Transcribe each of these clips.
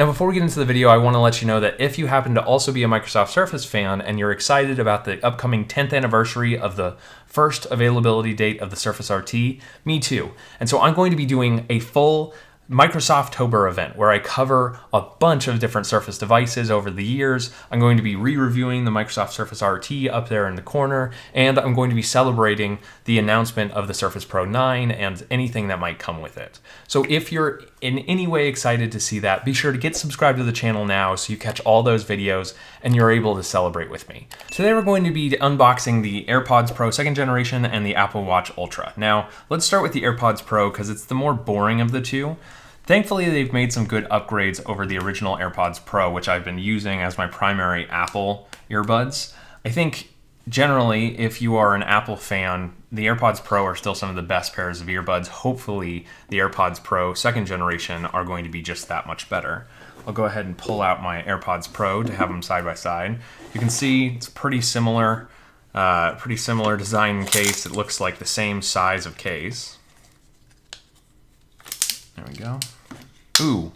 Now, before we get into the video, I want to let you know that if you happen to also be a Microsoft Surface fan and you're excited about the upcoming 10th anniversary of the first availability date of the Surface RT, me too. And so I'm going to be doing a full Microsoft-tober event where I cover a bunch of different Surface devices over the years. I'm going to be re-reviewing the Microsoft Surface RT up there in the corner, and I'm going to be celebrating the announcement of the Surface Pro 9 and anything that might come with it. So if you're in any way excited to see that, be sure to get subscribed to the channel now so you catch all those videos and you're able to celebrate with me. Today we're going to be unboxing the AirPods Pro 2nd generation and the Apple Watch Ultra. Now, let's start with the AirPods Pro because it's the more boring of the two. Thankfully, they've made some good upgrades over the original AirPods Pro, which I've been using as my primary Apple earbuds. I think generally, if you are an Apple fan, the AirPods Pro are still some of the best pairs of earbuds. Hopefully, the AirPods Pro 2nd generation are going to be just that much better. I'll go ahead and pull out my AirPods Pro to have them side by side. You can see it's pretty similar design case. It looks like the same size of case. There we go. Ooh,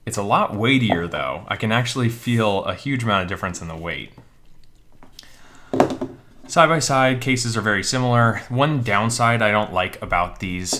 it's a lot weightier though. I can actually feel a huge amount of difference in the weight. Side by side, cases are very similar. One downside I don't like about these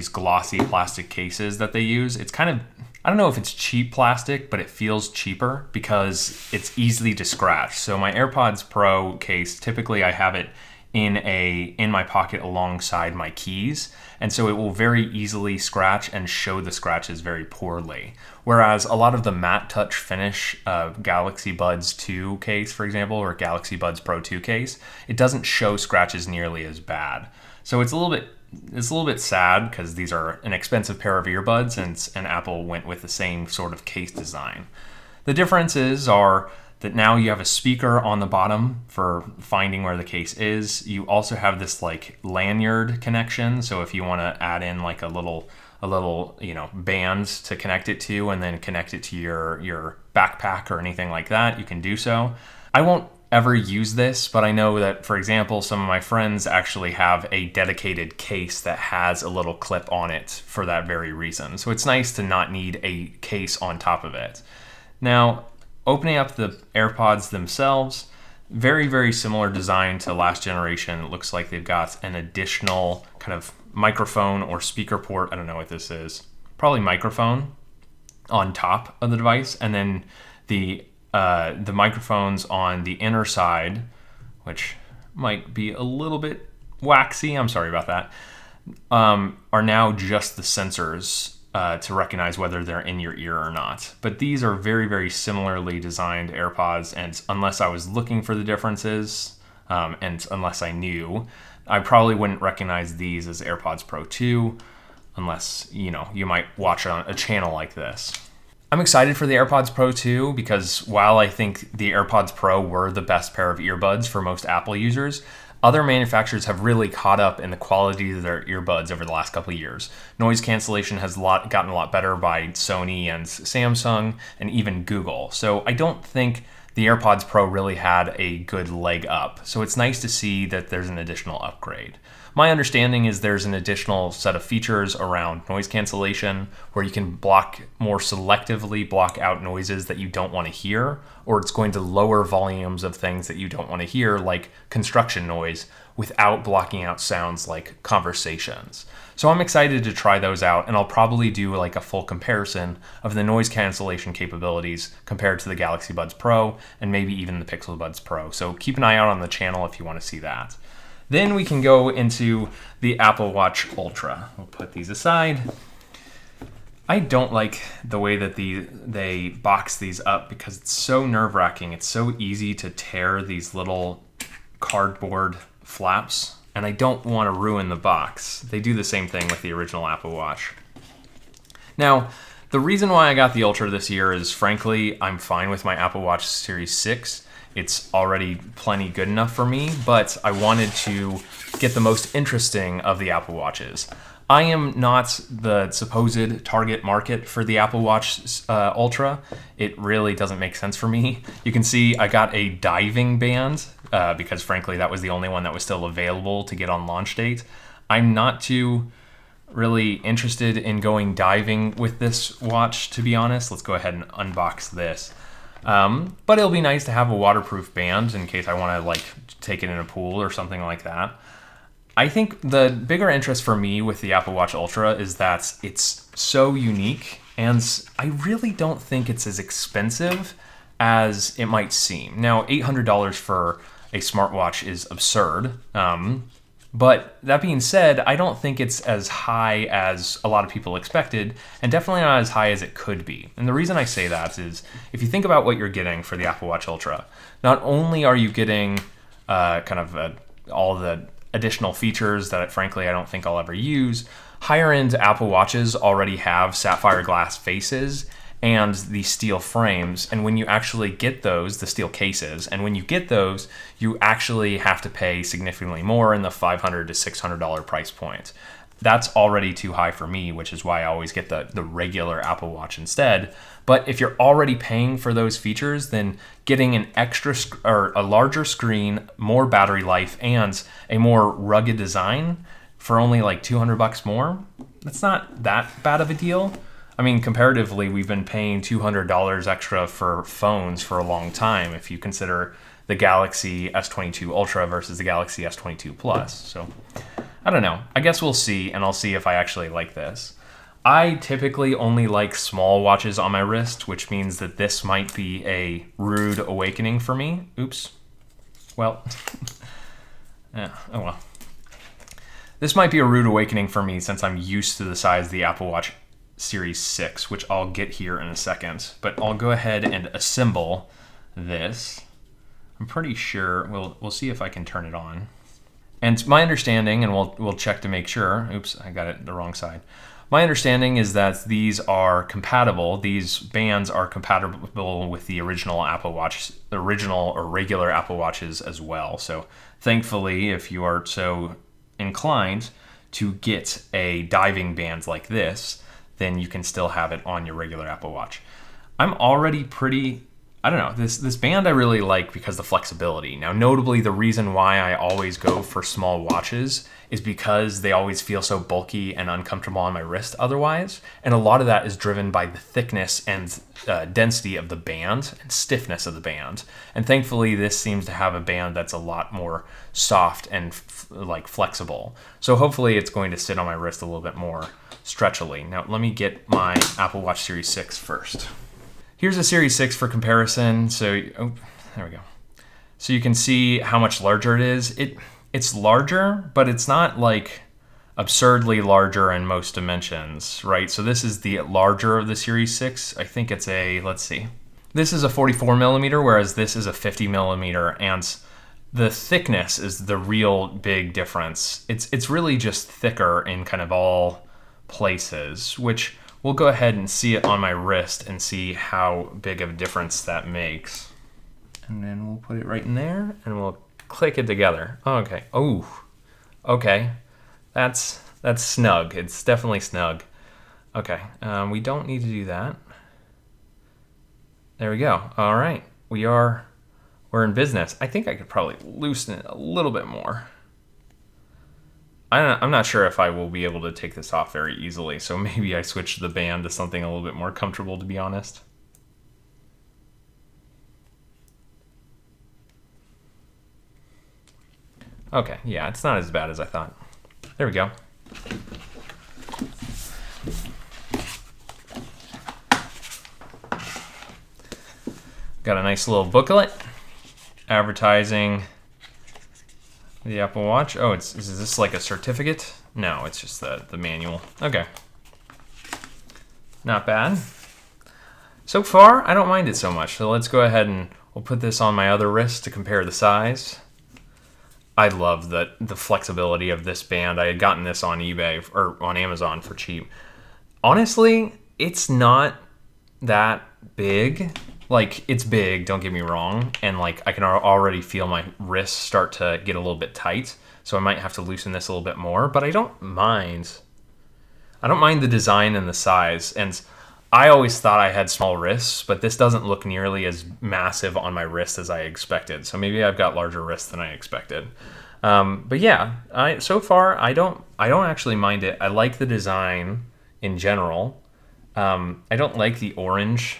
glossy plastic cases that they use, it's kind of, I don't know if it's cheap plastic, but it feels cheaper because it's easy to scratch. So my AirPods Pro case, typically I have it in my pocket alongside my keys, and so it will very easily scratch and show the scratches very poorly. Whereas a lot of the matte touch finish Galaxy Buds 2 case, for example, or Galaxy Buds Pro 2 case, it doesn't show scratches nearly as bad. So it's a little bit sad because these are an expensive pair of earbuds, and Apple went with the same sort of case design. The differences are that now you have a speaker on the bottom for finding where the case is. You also have this like lanyard connection, so if you want to add in like a little band to connect it to and then connect it to your backpack or anything like that, you can do so. I won't ever use this, but I know that, for example, some of my friends actually have a dedicated case that has a little clip on it for that very reason. So it's nice to not need a case on top of it. Now, opening up the AirPods themselves, very, very similar design to last generation. It looks like they've got an additional kind of microphone or speaker port. I don't know what this is. Probably microphone on top of the device. And then the microphones on the inner side, which might be a little bit waxy, I'm sorry about that, are now just the sensors to recognize whether they're in your ear or not. But these are very, very similarly designed AirPods, and unless I was looking for the differences, and unless I knew, I probably wouldn't recognize these as AirPods Pro 2, unless, you might watch on a channel like this. I'm excited for the AirPods Pro 2 because while I think the AirPods Pro were the best pair of earbuds for most Apple users, other manufacturers have really caught up in the quality of their earbuds over the last couple of years. Noise cancellation has gotten a lot better by Sony and Samsung and even Google. So I don't think the AirPods Pro really had a good leg up. So it's nice to see that there's an additional upgrade. My understanding is there's an additional set of features around noise cancellation where you can more selectively block out noises that you don't want to hear, or it's going to lower volumes of things that you don't want to hear, like construction noise, without blocking out sounds like conversations. So I'm excited to try those out, and I'll probably do like a full comparison of the noise cancellation capabilities compared to the Galaxy Buds Pro and maybe even the Pixel Buds Pro. So keep an eye out on the channel if you want to see that. Then we can go into the Apple Watch Ultra. We'll put these aside. I don't like the way that they box these up because it's so nerve-wracking. It's so easy to tear these little cardboard flaps, and I don't want to ruin the box. They do the same thing with the original Apple Watch. Now, the reason why I got the Ultra this year is, frankly, I'm fine with my Apple Watch Series 6. It's already plenty good enough for me, but I wanted to get the most interesting of the Apple Watches. I am not the supposed target market for the Apple Watch Ultra. It really doesn't make sense for me. You can see I got a diving band because frankly that was the only one that was still available to get on launch date. I'm not too really interested in going diving with this watch, to be honest. Let's go ahead and unbox this. But it'll be nice to have a waterproof band in case I want to like take it in a pool or something like that. I think the bigger interest for me with the Apple Watch Ultra is that it's so unique, and I really don't think it's as expensive as it might seem. Now, $800 for a smartwatch is absurd. But that being said, I don't think it's as high as a lot of people expected, and definitely not as high as it could be. And the reason I say that is, if you think about what you're getting for the Apple Watch Ultra, not only are you getting all the additional features that, frankly, I don't think I'll ever use. Higher-end Apple Watches already have sapphire glass faces and the steel frames, and when you actually get those, the steel cases, and when you get those, you actually have to pay significantly more in the $500 to $600 price point. That's already too high for me, which is why I always get the regular Apple Watch instead. But if you're already paying for those features, then getting an extra or a larger screen, more battery life, and a more rugged design for only like $200 more, that's not that bad of a deal. I mean, comparatively, we've been paying $200 extra for phones for a long time if you consider the Galaxy S22 Ultra versus the Galaxy S22 Plus. So, I don't know. I guess we'll see, and I'll see if I actually like this. I typically only like small watches on my wrist, which means that this might be a rude awakening for me. Oops. Well, yeah, oh well. This might be a rude awakening for me since I'm used to the size of the Apple Watch Series 6, which I'll get here in a second. But I'll go ahead and assemble this. I'm pretty sure, we'll see if I can turn it on. And my understanding, and we'll check to make sure. Oops, I got it the wrong side. My understanding is that these are compatible. These bands are compatible with the original or regular Apple Watches as well. So thankfully, if you are so inclined to get a diving band like this, then you can still have it on your regular Apple Watch. I'm already I don't know, this band I really like because of the flexibility. Now, notably, the reason why I always go for small watches is because they always feel so bulky and uncomfortable on my wrist otherwise. And a lot of that is driven by the thickness and density of the band and stiffness of the band. And thankfully, this seems to have a band that's a lot more soft and flexible. So hopefully it's going to sit on my wrist a little bit more stretchily. Now, let me get my Apple Watch Series 6 first. Here's a Series 6 for comparison. So, there we go. So you can see how much larger it is. It's larger, but it's not like absurdly larger in most dimensions, right? So this is the larger of the Series 6. I think it's let's see. This is a 44 millimeter, whereas this is a 50 millimeter, and the thickness is the real big difference. It's really just thicker in kind of all places, which we'll go ahead and see it on my wrist and see how big of a difference that makes. And then we'll put it right in there and we'll click it together. Okay. Oh, okay. That's snug. It's definitely snug. Okay. We don't need to do that. There we go. All right. We're in business. I think I could probably loosen it a little bit more. I'm not sure if I will be able to take this off very easily, so maybe I switch the band to something a little bit more comfortable, to be honest. Okay, yeah, it's not as bad as I thought. There we go. Got a nice little booklet advertising the Apple Watch. Oh, is this like a certificate? No, it's just the manual. Okay. Not bad. So far, I don't mind it so much. So let's go ahead and we'll put this on my other wrist to compare the size. I love the flexibility of this band. I had gotten this on eBay or on Amazon for cheap. Honestly, it's not that big. Like, it's big, don't get me wrong, and like I can already feel my wrists start to get a little bit tight, so I might have to loosen this a little bit more, but I don't mind. I don't mind the design and the size, and I always thought I had small wrists, but this doesn't look nearly as massive on my wrist as I expected, so maybe I've got larger wrists than I expected. But yeah, so far I don't actually mind it. I like the design in general. I don't like the orange,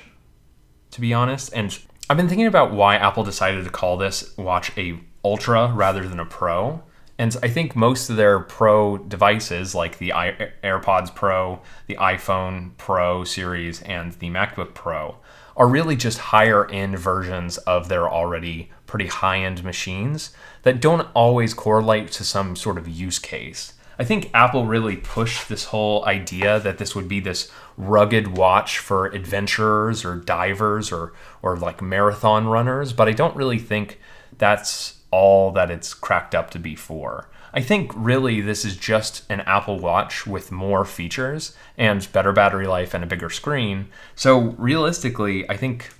to be honest. And I've been thinking about why Apple decided to call this watch a Ultra rather than a Pro. And I think most of their Pro devices, like the AirPods Pro, the iPhone Pro series, and the MacBook Pro, are really just higher end versions of their already pretty high end machines that don't always correlate to some sort of use case. I think Apple really pushed this whole idea that this would be this rugged watch for adventurers or divers or like marathon runners, but I don't really think that's all that it's cracked up to be for. I think really this is just an Apple Watch with more features and better battery life and a bigger screen. So realistically, I think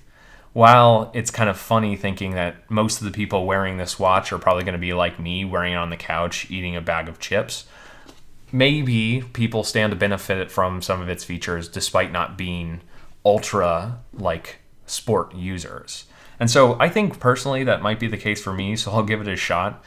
while it's kind of funny thinking that most of the people wearing this watch are probably going to be like me, wearing it on the couch, eating a bag of chips, maybe people stand to benefit from some of its features despite not being ultra like sport users. And so I think personally that might be the case for me, so I'll give it a shot.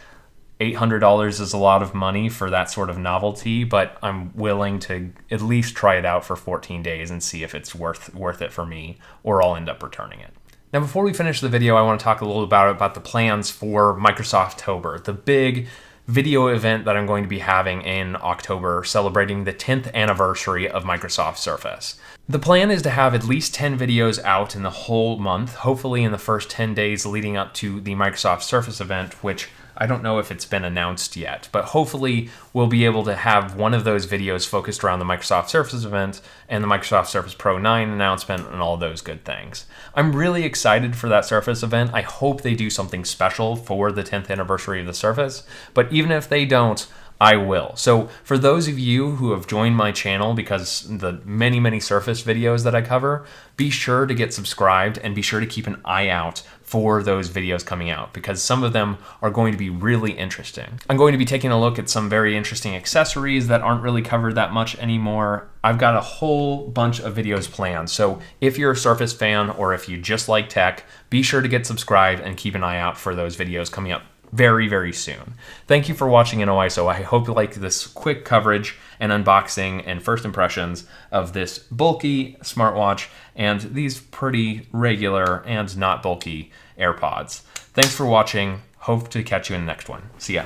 $800 is a lot of money for that sort of novelty, but I'm willing to at least try it out for 14 days and see if it's worth it for me, or I'll end up returning it. Now, before we finish the video, I want to talk a little about the plans for Microsofttober, the big video event that I'm going to be having in October celebrating the 10th anniversary of Microsoft Surface. The plan is to have at least 10 videos out in the whole month, hopefully in the first 10 days leading up to the Microsoft Surface event, which I don't know if it's been announced yet, but hopefully we'll be able to have one of those videos focused around the Microsoft Surface event and the Microsoft Surface Pro 9 announcement and all those good things. I'm really excited for that Surface event. I hope they do something special for the 10th anniversary of the Surface, but even if they don't, I will. So for those of you who have joined my channel because the many Surface videos that I cover, be sure to get subscribed and be sure to keep an eye out for those videos coming out because some of them are going to be really interesting. I'm going to be taking a look at some very interesting accessories that aren't really covered that much anymore. I've got a whole bunch of videos planned. So if you're a Surface fan or if you just like tech, be sure to get subscribed and keep an eye out for those videos coming up very soon. Thank you for watching InnoIso. I hope you like this quick coverage and unboxing and first impressions of this bulky smartwatch and these pretty regular and not bulky AirPods. Thanks for watching. Hope to catch you in the next one. See ya.